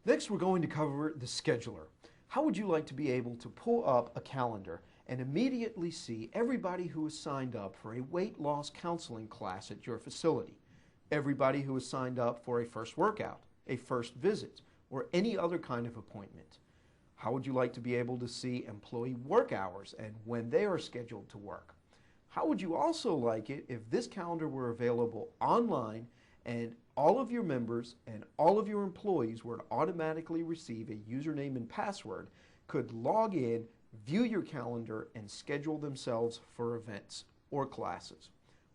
Next, we're going to cover the scheduler. How would you like to be able to pull up a calendar and immediately see everybody who is signed up for a weight loss counseling class at your facility, everybody who is signed up for a first workout, a first visit, or any other kind of appointment? How would you like to be able to see employee work hours and when they are scheduled to work? How would you also like it if this calendar were available online and all of your members and all of your employees were to automatically receive a username and password, could log in, view your calendar, and schedule themselves for events or classes?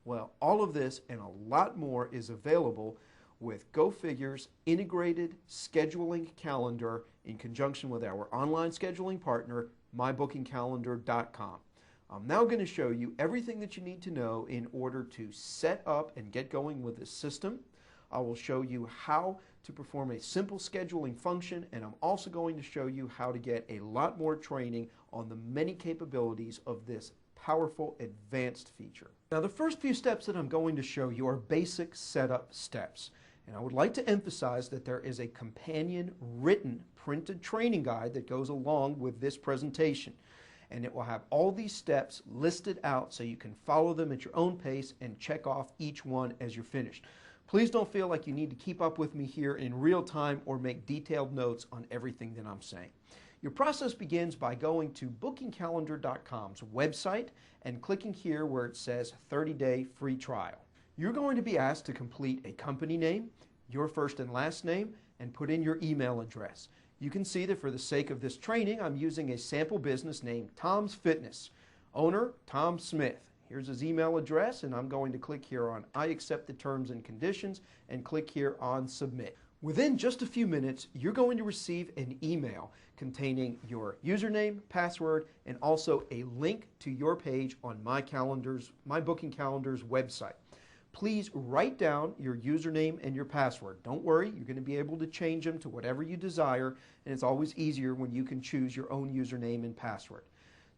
Well, all of this and a lot more is available with GoFigure's integrated scheduling calendar in conjunction with our online scheduling partner, mybookingcalendar.com. I'm now going to show you everything that you need to know in order to set up and get going with this system. I will show you how to perform a simple scheduling function, and I'm also going to show you how to get a lot more training on the many capabilities of this powerful advanced feature. Now, the first few steps that I'm going to show you are basic setup steps. And I would like to emphasize that there is a companion written printed training guide that goes along with this presentation. And it will have all these steps listed out so you can follow them at your own pace and check off each one as you're finished. Please don't feel like you need to keep up with me here in real time or make detailed notes on everything that I'm saying. Your process begins by going to bookingcalendar.com's website and clicking here where it says 30-day free trial. You're going to be asked to complete a company name, your first and last name, and put in your email address. You can see that for the sake of this training, I'm using a sample business named Tom's Fitness. Owner, Tom Smith. Here's his email address, and I'm going to click here on I accept the terms and conditions and click here on submit. Within just a few minutes, you're going to receive an email containing your username, password, and also a link to your page on My Booking Calendar's website. Please write down your username and your password. Don't worry, you're going to be able to change them to whatever you desire, and it's always easier when you can choose your own username and password.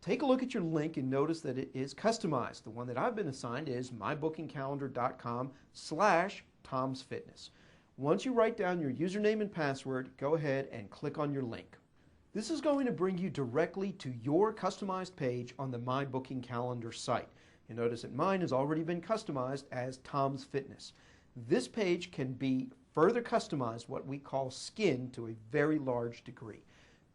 Take a look at your link and notice that it is customized. The one that I've been assigned is mybookingcalendar.com/Tom'sFitness. Once you write down your username and password, go ahead and click on your link. This is going to bring you directly to your customized page on the My Booking Calendar site. You notice that mine has already been customized as Tom's Fitness. This page can be further customized, what we call skin, to a very large degree.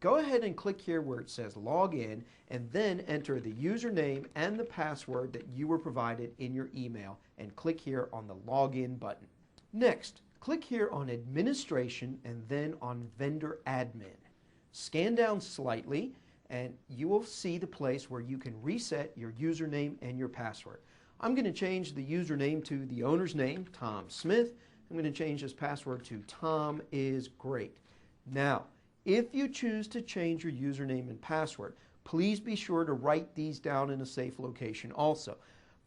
Go ahead and click here where it says log in and then enter the username and the password that you were provided in your email and click here on the login button. Next, click here on administration and then on vendor admin. Scan down slightly and you will see the place where you can reset your username and your password. I'm going to change the username to the owner's name, Tom Smith. I'm going to change his password to Tom is great. Now, if you choose to change your username and password, please be sure to write these down in a safe location also.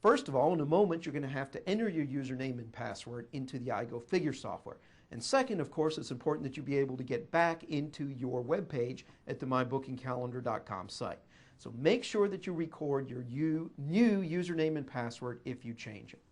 First of all, in a moment, you're going to have to enter your username and password into the iGoFigure software. And second, of course, it's important that you be able to get back into your web page at the mybookingcalendar.com site. So make sure that you record your new username and password if you change it.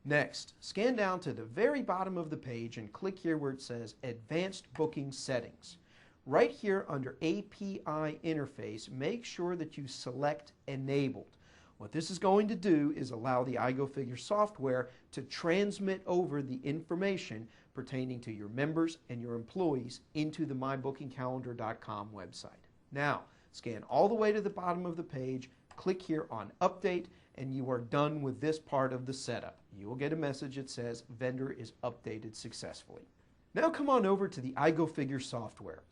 Next, scan down to the very bottom of the page and click here where it says Advanced Booking Settings. Right here under API Interface, make sure that you select Enabled. What this is going to do is allow the iGoFigure software to transmit over the information pertaining to your members and your employees into the mybookingcalendar.com website. Now, scan all the way to the bottom of the page, click here on Update, and you are done with this part of the setup. You will get a message that says vendor is updated successfully. Now come on over to the iGoFigure software.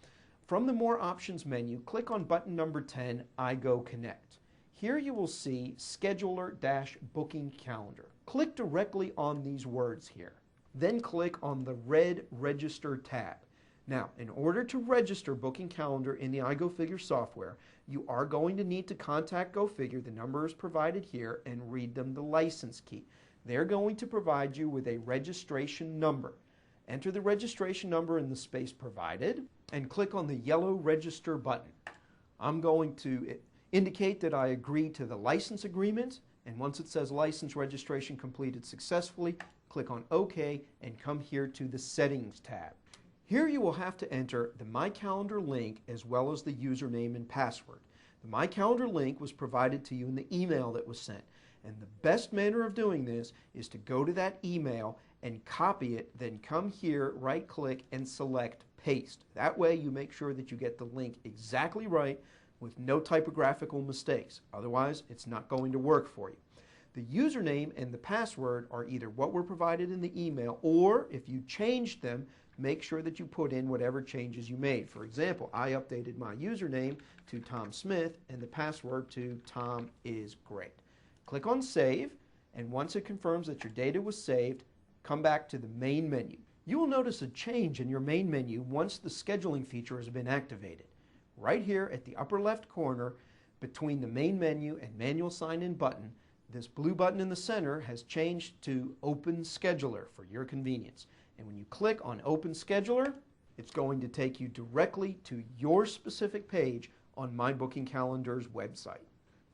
From the More Options menu, click on button number 10, iGoConnect. Here you will see Scheduler-Booking Calendar. Click directly on these words here. Then click on the red Register tab. Now, in order to register Booking Calendar in the iGoFigure software, you are going to need to contact GoFigure, the number is provided here, and read them the license key. They're going to provide you with a registration number. Enter the registration number in the space provided and click on the yellow Register button. I'm going to indicate that I agree to the license agreement, and once it says license registration completed successfully, click on OK and come here to the Settings tab. Here you will have to enter the My Calendar link as well as the username and password. The My Calendar link was provided to you in the email that was sent. And the best manner of doing this is to go to that email and copy it, then come here, right-click, and select Paste. That way you make sure that you get the link exactly right with no typographical mistakes. Otherwise, it's not going to work for you. The username and the password are either what were provided in the email, or if you changed them, make sure that you put in whatever changes you made. For example, I updated my username to Tom Smith and the password to Tom is great. Click on Save, and once it confirms that your data was saved, come back to the main menu. You will notice a change in your main menu once the scheduling feature has been activated. Right here at the upper left corner, between the main menu and manual sign-in button, this blue button in the center has changed to Open Scheduler for your convenience. And when you click on Open Scheduler, it's going to take you directly to your specific page on My Booking Calendar's website.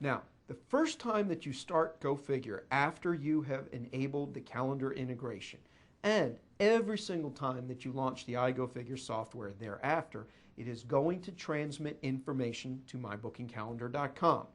Now, the first time that you start GoFigure after you have enabled the calendar integration, and every single time that you launch the iGoFigure software thereafter, it is going to transmit information to mybookingcalendar.com.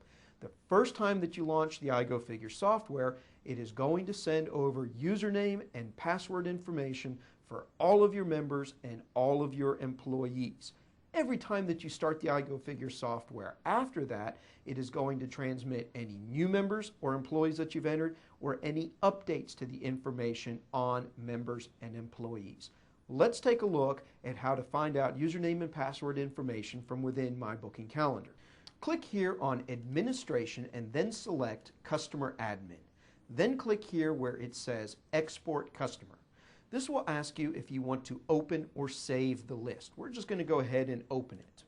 The first time that you launch the iGoFigure software, it is going to send over username and password information for all of your members and all of your employees. Every time that you start the iGoFigure software after that, it is going to transmit any new members or employees that you've entered, or any updates to the information on members and employees. Let's take a look at how to find out username and password information from within My Booking Calendar. Click here on Administration and then select Customer Admin. Then click here where it says Export Customer. This will ask you if you want to open or save the list. We're just going to go ahead and open it.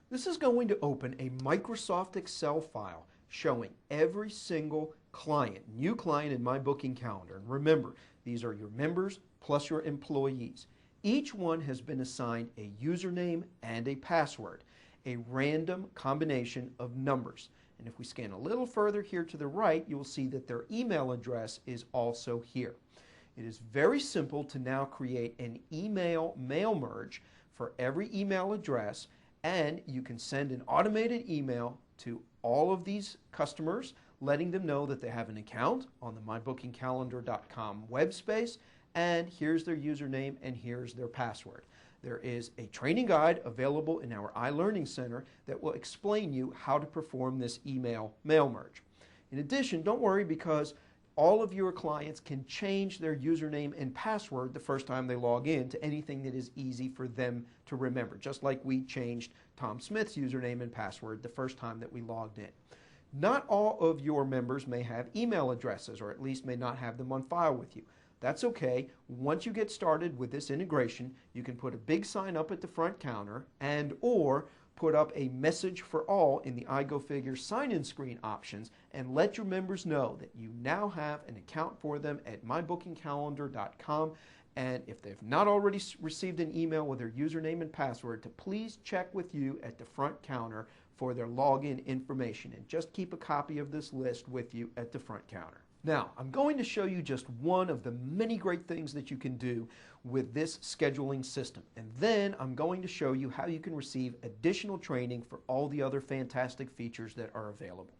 This is going to open a Microsoft Excel file showing every single client, new client in My Booking Calendar. And remember, these are your members plus your employees. Each one has been assigned a username and a password, a random combination of numbers. And if we scan a little further here to the right, you will see that their email address is also here. It is very simple to now create an email mail merge for every email address, and you can send an automated email to all of these customers, letting them know that they have an account on the mybookingcalendar.com web space, and here's their username and here's their password. There is a training guide available in our iLearning Center that will explain you how to perform this email mail merge. In addition, don't worry, because all of your clients can change their username and password the first time they log in to anything that is easy for them to remember, just like we changed Tom Smith's username and password the first time that we logged in. Not all of your members may have email addresses, or at least may not have them on file with you. That's okay. Once you get started with this integration, you can put a big sign up at the front counter or put up a message for all in the iGoFigure sign-in screen options and let your members know that you now have an account for them at mybookingcalendar.com. And if they've not already received an email with their username and password, to please check with you at the front counter for their login information, and just keep a copy of this list with you at the front counter. Now, I'm going to show you just one of the many great things that you can do with this scheduling system. And then I'm going to show you how you can receive additional training for all the other fantastic features that are available.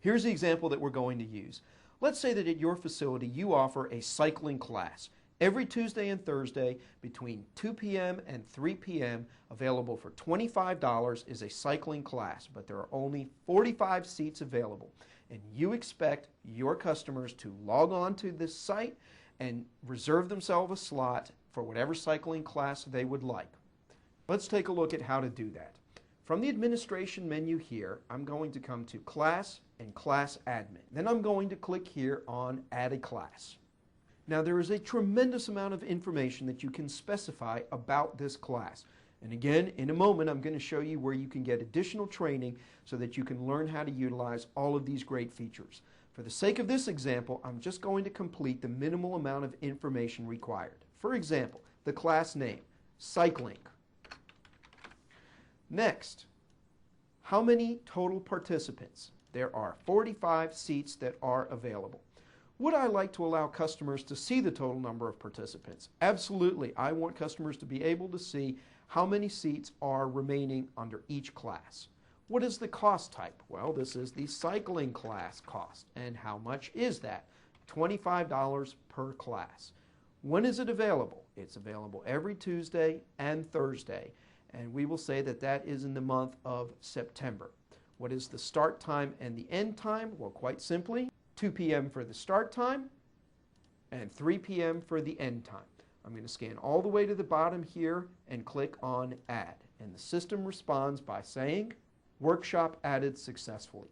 Here's the example that we're going to use. Let's say that at your facility you offer a cycling class. Every Tuesday and Thursday between 2 p.m. and 3 p.m. available for $25 is a cycling class, but there are only 45 seats available. And you expect your customers to log on to this site and reserve themselves a slot for whatever cycling class they would like. Let's take a look at how to do that. From the administration menu here, I'm going to come to Class and Class Admin. Then I'm going to click here on Add a Class. Now, there is a tremendous amount of information that you can specify about this class. And again, in a moment, I'm going to show you where you can get additional training so that you can learn how to utilize all of these great features. For the sake of this example, I'm just going to complete the minimal amount of information required. For example, the class name, Cycling. Next, how many total participants? There are 45 seats that are available. Would I like to allow customers to see the total number of participants? Absolutely. I want customers to be able to see how many seats are remaining under each class. What is the cost type? Well, this is the cycling class cost. And how much is that? $25 per class. When is it available? It's available every Tuesday and Thursday. And we will say that that is in the month of September. What is the start time and the end time? Well, quite simply, 2 p.m. for the start time and 3 p.m. for the end time. I'm going to scan all the way to the bottom here and click on Add. And the system responds by saying, Workshop added successfully.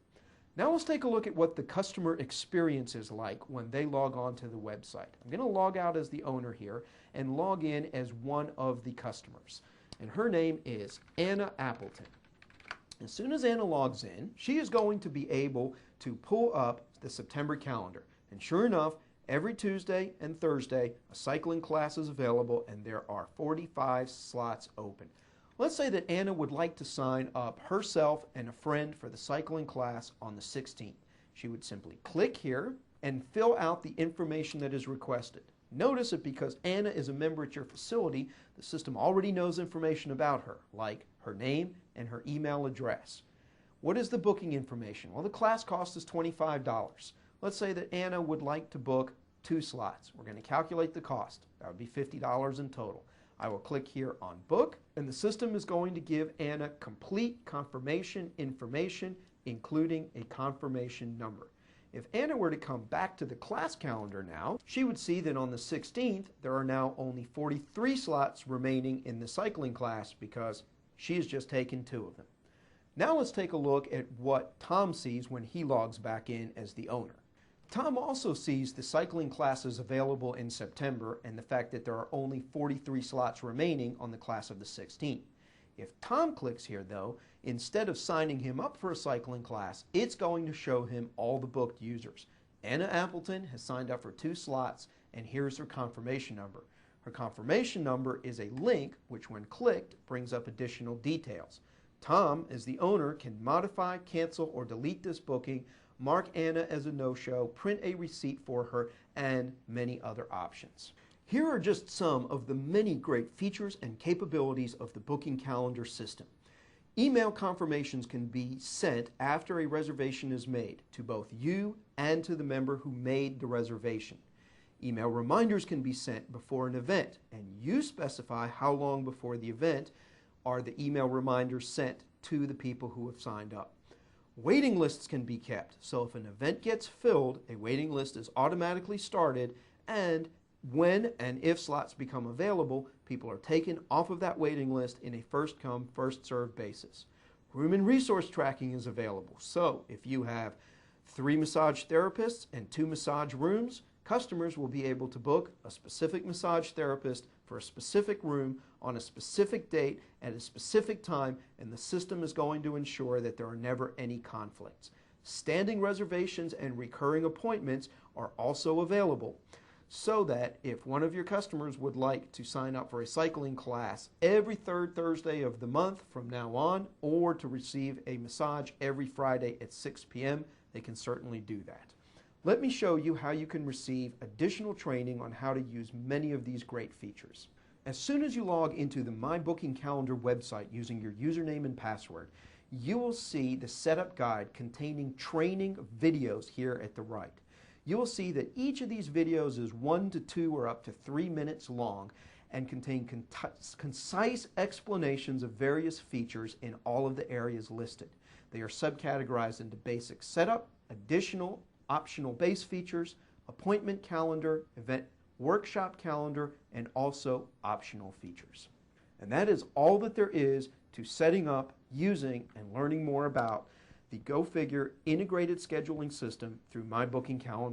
Now let's take a look at what the customer experience is like when they log on to the website. I'm going to log out as the owner here and log in as one of the customers. And her name is Anna Appleton. As soon as Anna logs in, she is going to be able to pull up the September calendar. And sure enough, every Tuesday and Thursday, a cycling class is available and there are 45 slots open. Let's say that Anna would like to sign up herself and a friend for the cycling class on the 16th. She would simply click here and fill out the information that is requested. Notice that because Anna is a member at your facility, the system already knows information about her, like her name and her email address. What is the booking information? Well, the class cost is $25. Let's say that Anna would like to book 2 slots. We're going to calculate the cost. That would be $50 in total. I will click here on Book, and the system is going to give Anna complete confirmation information, including a confirmation number. If Anna were to come back to the class calendar now, she would see that on the 16th, there are now only 43 slots remaining in the cycling class because she has just taken 2 of them. Now let's take a look at what Tom sees when he logs back in as the owner. Tom also sees the cycling classes available in September and the fact that there are only 43 slots remaining on the class of the 16th. If Tom clicks here, though, instead of signing him up for a cycling class, it's going to show him all the booked users. Anna Appleton has signed up for 2 slots, and here's her confirmation number. Her confirmation number is a link which, when clicked, brings up additional details. Tom, as the owner, can modify, cancel, or delete this booking, mark Anna as a no-show, print a receipt for her, and many other options. Here are just some of the many great features and capabilities of the booking calendar system. Email confirmations can be sent after a reservation is made to both you and to the member who made the reservation. Email reminders can be sent before an event, and you specify how long before the event are the email reminders sent to the people who have signed up. Waiting lists can be kept, so if an event gets filled, a waiting list is automatically started, and when and if slots become available, people are taken off of that waiting list in a first-come, first-served basis. Room and resource tracking is available, so if you have 3 massage therapists and 2 massage rooms, customers will be able to book a specific massage therapist for a specific room on a specific date at a specific time, and the system is going to ensure that there are never any conflicts. Standing reservations and recurring appointments are also available, so that if one of your customers would like to sign up for a cycling class every 3rd Thursday of the month from now on, or to receive a massage every Friday at 6 p.m., they can certainly do that. Let me show you how you can receive additional training on how to use many of these great features. As soon as you log into the My Booking Calendar website using your username and password, you will see the setup guide containing training videos here at the right. You will see that each of these videos is 1 to 2 or up to 3 minutes long and contain concise explanations of various features in all of the areas listed. They are subcategorized into basic setup, additional, optional base features, appointment calendar, event workshop calendar, and also optional features. And that is all that there is to setting up, using, and learning more about the GoFigure integrated scheduling system through My Booking Calendar.